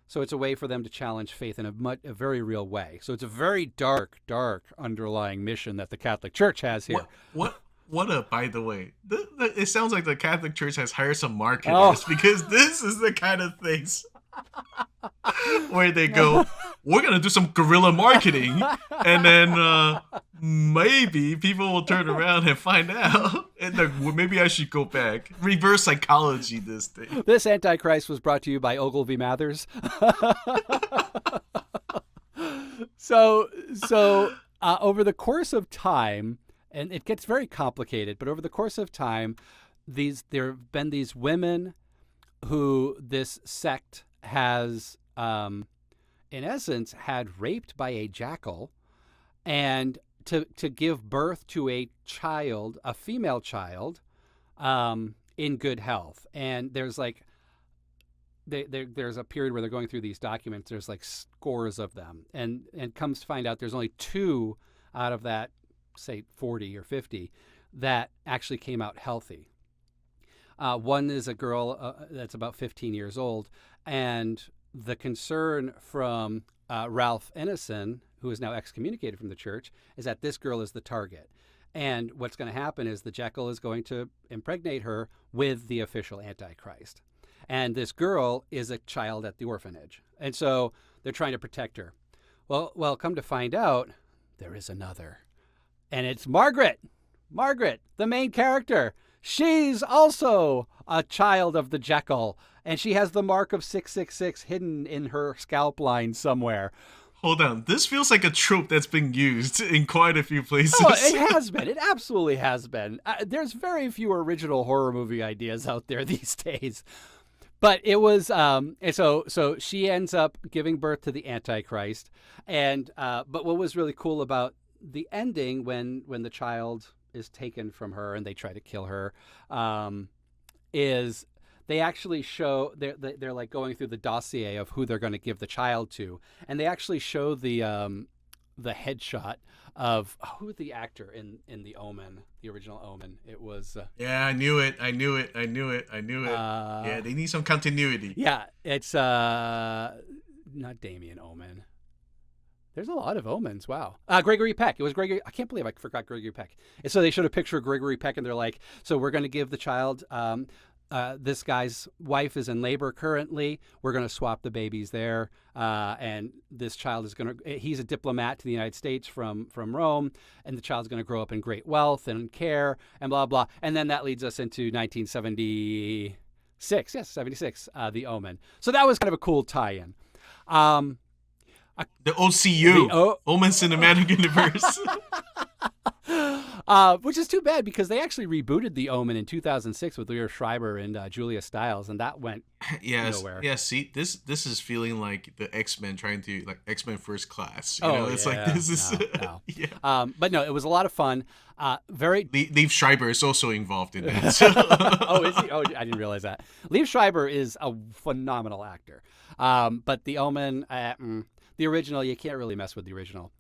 So it's a way for them to challenge faith in a very real way. So it's a very dark, dark underlying mission that the Catholic Church has here. What a, by the way, it sounds like the Catholic Church has hired some marketers because this is the kind of things where they go, we're going to do some guerrilla marketing, and then maybe people will turn around and find out, and maybe I should go back. Reverse psychology this thing. This Antichrist was brought to you by Ogilvy Mathers. So over the course of time, and it gets very complicated, but over the course of time, there have been these women who this sect has, in essence, had raped by a jackal, and to give birth to a child, a female child, in good health. And there's like, there's a period where they're going through these documents. There's like scores of them, and comes to find out there's only 2 out of that, say 40 or 50, that actually came out healthy. One is a girl that's about 15 years old, and the concern from Ralph Ineson, who is now excommunicated from the church, is that this girl is the target. And what's going to happen is the jackal is going to impregnate her with the official Antichrist. And this girl is a child at the orphanage. And so they're trying to protect her. Well, come to find out, there is another. And it's Margaret, the main character. She's also a child of the jackal, and she has the mark of 666 hidden in her scalp line somewhere. Hold on. This feels like a trope that's been used in quite a few places. Oh, it has been. It absolutely has been. There's very few original horror movie ideas out there these days. But it was, so she ends up giving birth to the Antichrist. And but what was really cool about the ending, when the child is taken from her and they try to kill her, is they actually show, they're like going through the dossier of who they're going to give the child to, and they actually show the headshot of who the actor in the Omen, the original Omen. It was yeah, I knew it. Yeah, they need some continuity. Yeah, it's not Damien Omen. There's a lot of Omens. Wow. Gregory Peck. It was Gregory. I can't believe I forgot Gregory Peck. And so they showed a picture of Gregory Peck, and they're like, so we're going to give the child, this guy's wife is in labor currently. We're going to swap the babies there. And this child is he's a diplomat to the United States from Rome, and the child's going to grow up in great wealth and care and blah, blah. And then that leads us into 1976. Yes, 76, The Omen. So that was kind of a cool tie-in. The OCU, Omen Cinematic Universe. Which is too bad because they actually rebooted The Omen in 2006 with Liev Schreiber and Julia Stiles, and that went nowhere. Yeah, see, this is feeling like the X-Men trying to, like, X-Men First Class. You know, it's like, this is... No. Yeah. But no, it was a lot of fun. Liev Schreiber is also involved in it. So. Oh, is he? Oh, I didn't realize that. Liev Schreiber is a phenomenal actor. But The Omen... the original, you can't really mess with the original.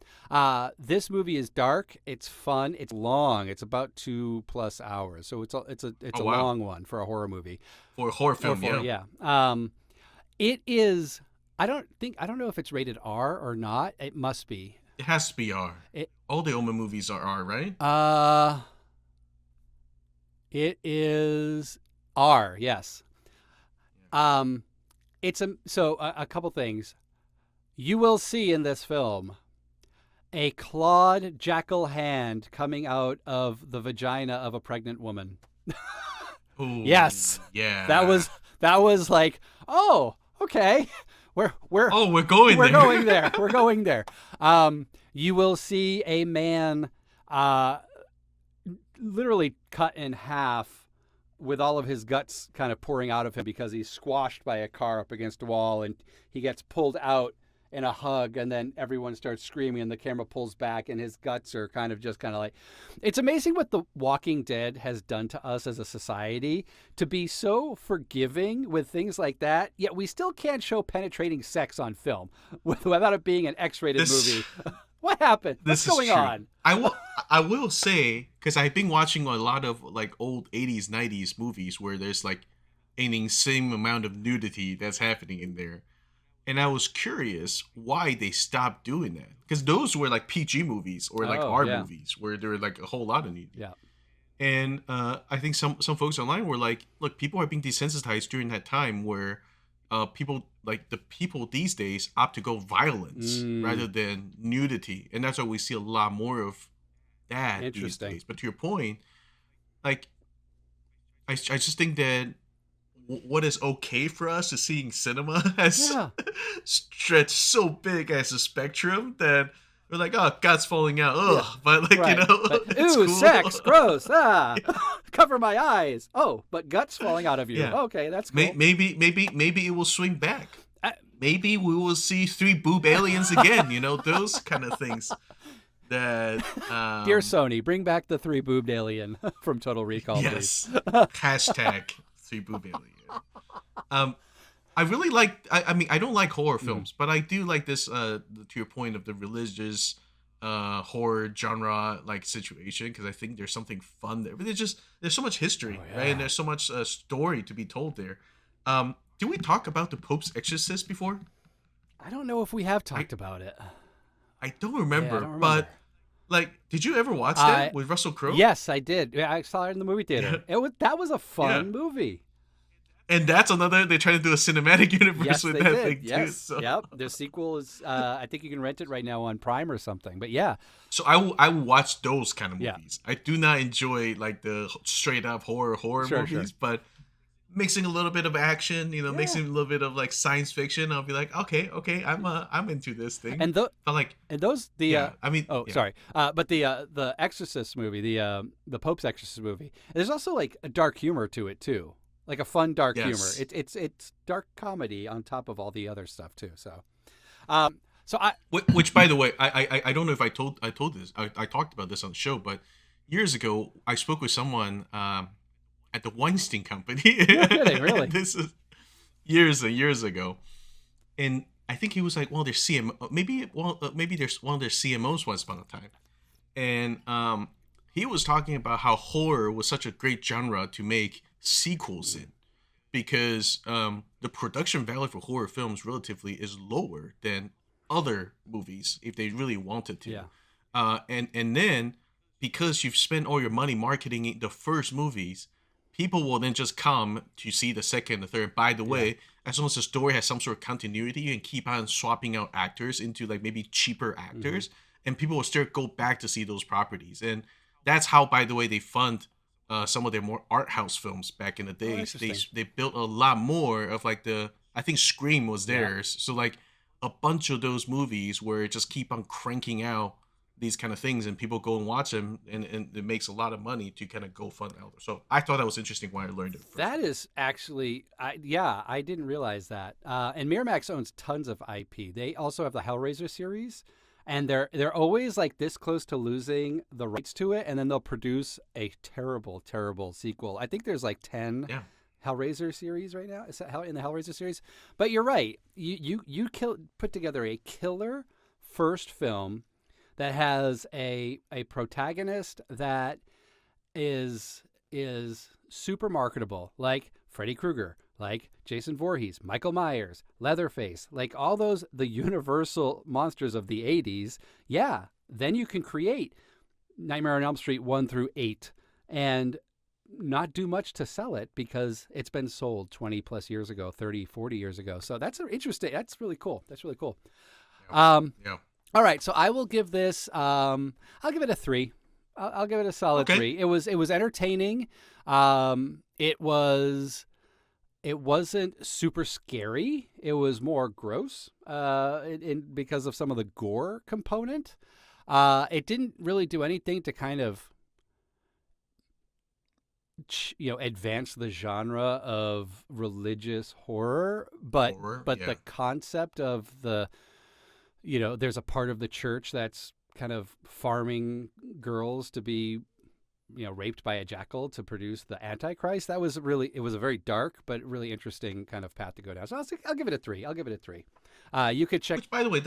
This movie is dark. It's fun. It's long. It's about 2+ hours. So it's a long one for a horror movie. For a horror film, yeah. It is. I don't know if it's rated R or not. It must be. It has to be R. All the Omen movies are R, right? It is R. Yes. It's a couple things. You will see in this film a clawed jackal hand coming out of the vagina of a pregnant woman. Oh, Yes, that yeah. was that was like, oh, okay, we're Oh, we're going we're there. going there. We're going there. You will see a man uh, literally cut in half with all of his guts kind of pouring out of him because he's squashed by a car up against a wall and he gets pulled out in a hug and then everyone starts screaming and the camera pulls back and his guts are kind of like it's amazing what the Walking Dead has done to us as a society to be so forgiving with things like that, yet we still can't show penetrating sex on film without it being an X-rated this movie. What happened? What's this is going true. on? I will say, because I've been watching a lot of like old 80s 90s movies where there's like an insane amount of nudity that's happening in there, and I was curious why they stopped doing that, because those were like PG movies or like Oh R yeah, movies where there were like a whole lot of nudity. yeah. And I think some folks online were like, look, people are being desensitized during that time where people like the people these days opt to go violence Mm, rather than nudity, and that's why we see a lot more of that these interesting. days. But to your point, like I just think that what is okay for us is seeing cinema has Yeah, stretched so big as a spectrum that we're like, oh, God's falling out, yeah. ugh, but like Right. But it's ooh, cool. sex, gross. Ah, Yeah. cover my eyes. Oh, but guts falling out of you. Yeah. Okay, that's cool. Maybe it will swing back. Uh, Maybe we will see three boob aliens again. Those kind of things. That Dear Sony, bring back the three boobed alien from Total Recall, please. yes. Hashtag three boob alien. Um, I really like. I mean, I don't like horror Mm. films, but I do like this. To your point of the religious, horror genre like situation, because I think there's something fun there. But there's so much history, Oh right? And yeah. there's so much story to be told there. Did we talk about the Pope's Exorcist before? I don't know if we have I talked about it. I don't Yeah, I remember, don't remember. but like, did you ever watch I that with Russell Crowe? Yes, I did. Yeah, I saw it in the movie Yeah, theater. That was a yeah. fun movie. And that's another. They're trying to do a cinematic universe Yes, with they that did. thing too. Yes. Yep. The sequel is I think you can rent it right now on Prime or something. But yeah. So I will watch those kind of Yeah. movies. I do not enjoy like the straight up horror Sure, sure. movies, but mixing a little bit of action, Yeah. mixing a little bit of like science fiction, I'll be like, okay, I'm into this thing. And the But like, and those the yeah, I mean, oh yeah, sorry. But the Exorcist movie, the Pope's Exorcist movie. There's also like a dark humor to it too. Like a fun dark humor. yes. It's dark comedy on top of all the other stuff too. So I Which, by the way, I don't know if I told this. I talked about this on the show, but years ago I spoke with someone at the Weinstein Company. no kidding, really. This is years and years ago, and I think he was like, well, there's maybe there's one of their CMOs once upon a time, and he was talking about how horror was such a great genre to make sequels in, because the production value for horror films relatively is lower than other movies if they really wanted to. Yeah. And then because you've spent all your money marketing the first movies, people will then just come to see the second, the third. By the Yeah. way, as long as the story has some sort of continuity, you can keep on swapping out actors into like maybe cheaper Hmm. actors, and people will still go back to see those properties. And that's how, by the way, they fund some of their more art house films back in the Oh, days. They interesting. they built a lot more of like I think Scream was Yeah. theirs. So like a bunch of those movies where it just keep on cranking out these kind of things, and people go and watch them, and it makes a lot of money to kind of go fund out. So I thought that was interesting when I learned it first. That is actually, yeah, I didn't realize that. And Miramax owns tons of IP. They also have the Hellraiser series, and they're always like this close to losing the rights to it, and then they'll produce a terrible, terrible sequel. I think there's like 10 Yeah. Hellraiser series right now. Is that in the Hellraiser series? But you're right. You put together a killer first film that has a protagonist that is super marketable, like Freddy Krueger, like Jason Voorhees, Michael Myers, Leatherface, like all those the universal monsters of the 80s. Yeah, then you can create Nightmare on Elm Street 1 through 8 and not do much to sell it because it's been sold 20 plus years ago, 30, 40 years ago. So that's interesting. That's really cool. That's really cool. Yeah. Yeah. All right, so I will give this. I'll give it a 3. I'll give it a solid Okay. 3. It was entertaining. It wasn't super scary. It was more gross. Because of some of the gore component. It didn't really do anything to kind of advance the genre of religious horror, but Horror. but Yeah. the concept of there's a part of the church that's kind of farming girls to be raped by a jackal to produce the Antichrist. It was a very dark but really interesting kind of path to go down. So I'll give it a 3. I'll give it a 3. You could check. Which, by the way,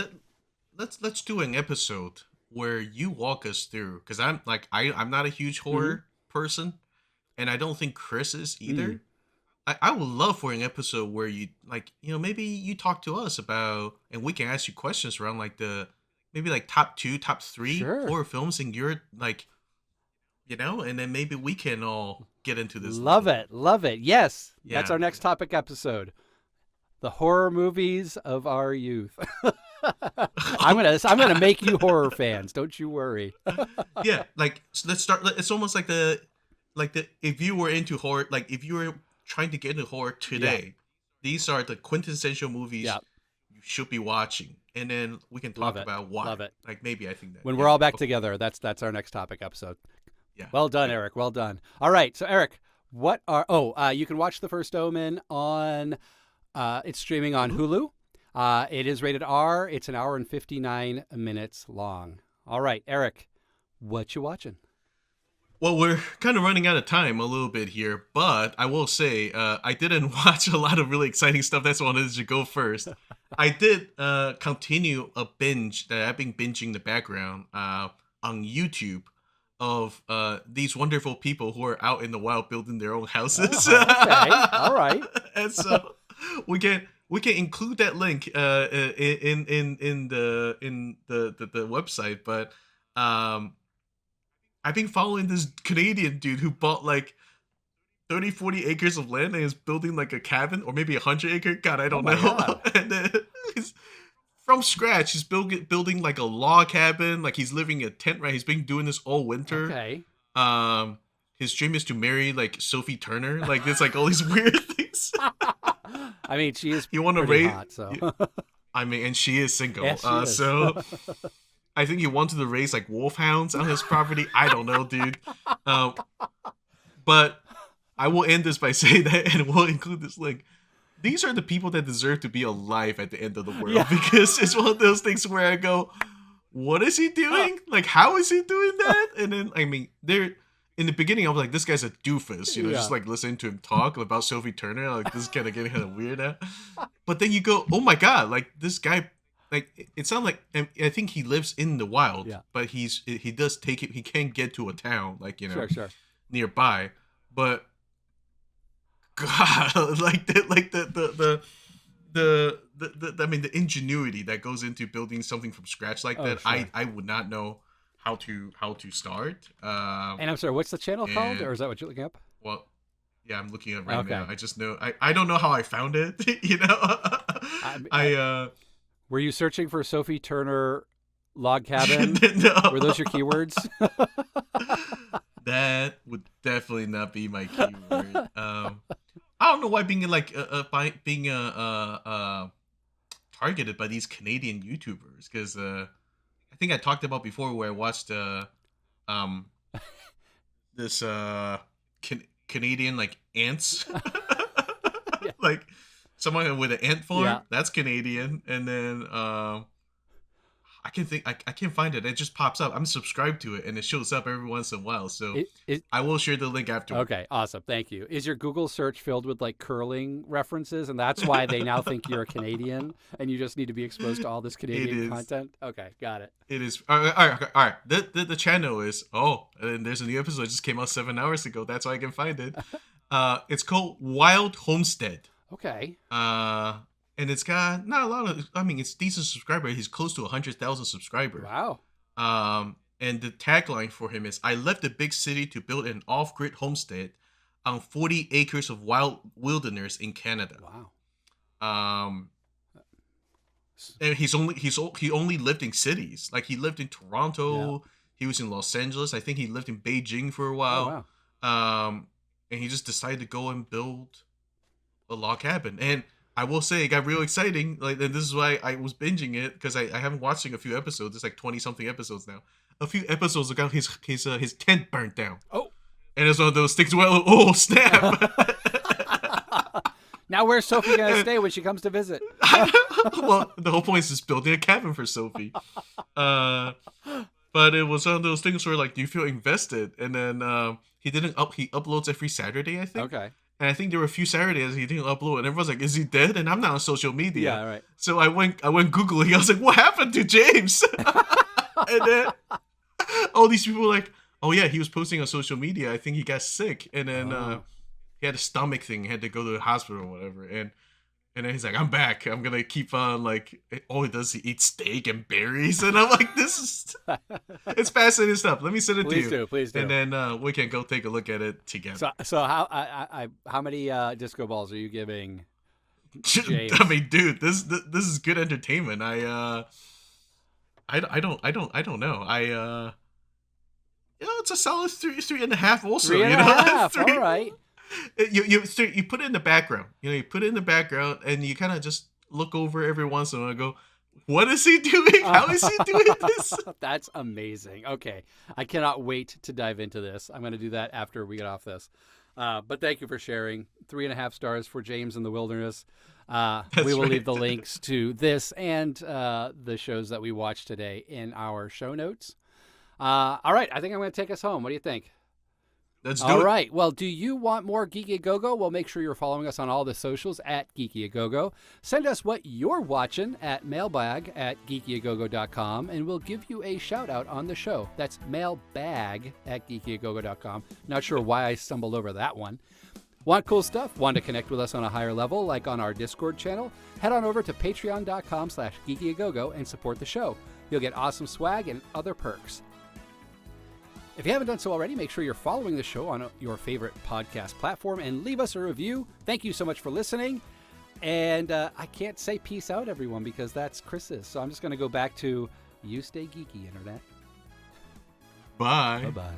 let's do an episode where you walk us through, because I'm not a huge Mhm. horror person, and I don't think Chris is Mm. either. I would love for an episode where you maybe you talk to us about, and we can ask you questions around like the maybe like top 2, top 3 Sure. horror films in your and then maybe we can all get into this a Love little bit. it. Love it. Yes. That's Yeah. our next topic episode. The horror movies of our youth. I'm gonna make you horror fans. Don't you worry. Yeah, like so let's start. It's almost like the if you were into horror, like if you were trying to get into horror Yeah. today, these are the quintessential movies Yeah. you should be watching, and then we can Love talk it. about why. Love it. Like maybe I think that When yeah. we're all back Okay. together, that's our next topic episode. Yeah. Well done, Yeah. Eric. Well done. All right. So Eric, you can watch The First Omen on it's streaming on Hulu? Hulu. It is rated R. It's an hour and 59 minutes long. All right, Eric, what you watching? Well, we're kind of running out of time a little bit here, but I will say I didn't watch a lot of really exciting stuff. That's why I wanted to go first. I did continue a binge that I've been binging in the background on YouTube of these wonderful people who are out in the wild building their own houses. Okay. All right. And so we can include that link in the website, but I've been following this Canadian dude who bought like 30, 40 acres of land and is building like a cabin, or maybe 100-acre. God, I Oh don't my know. God. And then he's from scratch. He's building like a log cabin. Like he's living in a tent, right? He's been doing this all winter. Okay. His dream is to marry like Sophie Turner. Like there's like all these weird things. I mean, she is You want to pretty raise? hot, so I mean, and she is single. yes, she is. So I think he wanted to raise like wolfhounds on his property. I don't know, dude. But I will end this by saying that, and we'll include this link. These are the people that deserve to be alive at the end of the world, Yeah. because it's one of those things where I go, "What is he doing? Like, how is he doing that?" And then, I mean, they're in the beginning, I was like, "This guy's a doofus," Yeah. just like listening to him talk about Sophie Turner. Like, this is kind of getting kind of weird now. But then you go, "Oh my god!" Like this guy. Like it sounds like, and I think he lives in the wild, Yeah. but he does take it. He can't get to a town, like Sure. nearby. But God, like I mean the ingenuity that goes into building something from scratch like Oh, that. sure. I would not know how to start. And I'm sorry, what's the channel called, and- or is that what you're looking up? Well, yeah, I'm looking at it right Okay. now. I just know I don't know how I found it. Were you searching for Sophie Turner log cabin? No. Were those your keywords? That would definitely not be my keyword. I don't know why being like being targeted by these Canadian YouTubers, because I think I talked about before where I watched um this Canadian like ants. Yeah. Like someone with an ant farm. Yeah. That's Canadian. And then I can't find it. It just pops up. I'm subscribed to it, and it shows up every once in a while. So I will share the link afterwards. Okay, awesome. Thank you. Is your Google search filled with like curling references, and that's why they now think you're a Canadian, and you just need to be exposed to all this Canadian is. content? Okay, got it. It is. All right. The channel is. Oh, and there's a new episode that just came out 7 hours ago. That's why I can find it. It's called Wild Homestead. Okay. And it's got not a lot of. I mean, it's decent subscriber. He's close to 100,000 subscribers. Wow. And the tagline for him is, "I left the big city to build an off-grid homestead on 40 acres of wild wilderness in Canada." Wow. and he only lived in cities. Like he lived in Toronto. Yeah. He was in Los Angeles. I think he lived in Beijing for a Oh while. wow. And he just decided to go and build a log cabin. And I will say, it got real exciting. Like, and this is why I was binging it, because I haven't watched a few episodes. It's like 20 something episodes now. A few episodes ago, his tent burnt down. Oh. And it's one of those things. Well, oh snap! Now where's Sophie gonna stay when she comes to visit? Well, the whole point is just building a cabin for Sophie. But it was one of those things where, like, do you feel invested? And then he uploads every Saturday, I think. Okay. And I think there were a few Saturdays he didn't upload, and everyone's like, "Is he dead?" And I'm not on social media. Yeah, right. So I went Googling. I was like, "What happened to James?" And then all these people were like, "Oh yeah, he was posting on social media. I think he got sick, and then he had a stomach thing. He had to go to the hospital or whatever." And then he's like, "I'm back. I'm gonna keep on, like, all he does is eat steak and berries." And I'm like, "This is it's fascinating stuff. Let me send it to you. Please do. And then we can go take a look at it together." So how many disco balls are you giving James? I mean, dude, this is good entertainment. I don't know. It's a solid 3.5. Also, 3.5. Three. All right. You put it in the background. You put it in the background, and you kind of just look over every once in a while and go, "What is he doing? How is he doing this?" That's amazing. Okay, I cannot wait to dive into this. I'm going to do that after we get off this. But thank you for sharing. 3.5 stars for James in the Wilderness. We will leave the links to this and the shows that we watched today in our show notes. All right, I think I'm going to take us home. What do you think? Let's do it. All right. Well, do you want more Geeky A Go-Go? Well, make sure you're following us on all the socials at Geeky A Go-Go. Send us what you're watching at mailbag@geekyagogo.com, and we'll give you a shout-out on the show. That's mailbag@geekyagogo.com. Not sure why I stumbled over that one. Want cool stuff? Want to connect with us on a higher level, like on our Discord channel? Head on over to patreon.com/geekyagogo and support the show. You'll get awesome swag and other perks. If you haven't done so already, make sure you're following the show on your favorite podcast platform and leave us a review. Thank you so much for listening. And I can't say peace out, everyone, because that's Chris's. So I'm just going to go back to you stay geeky, Internet. Bye. Bye-bye.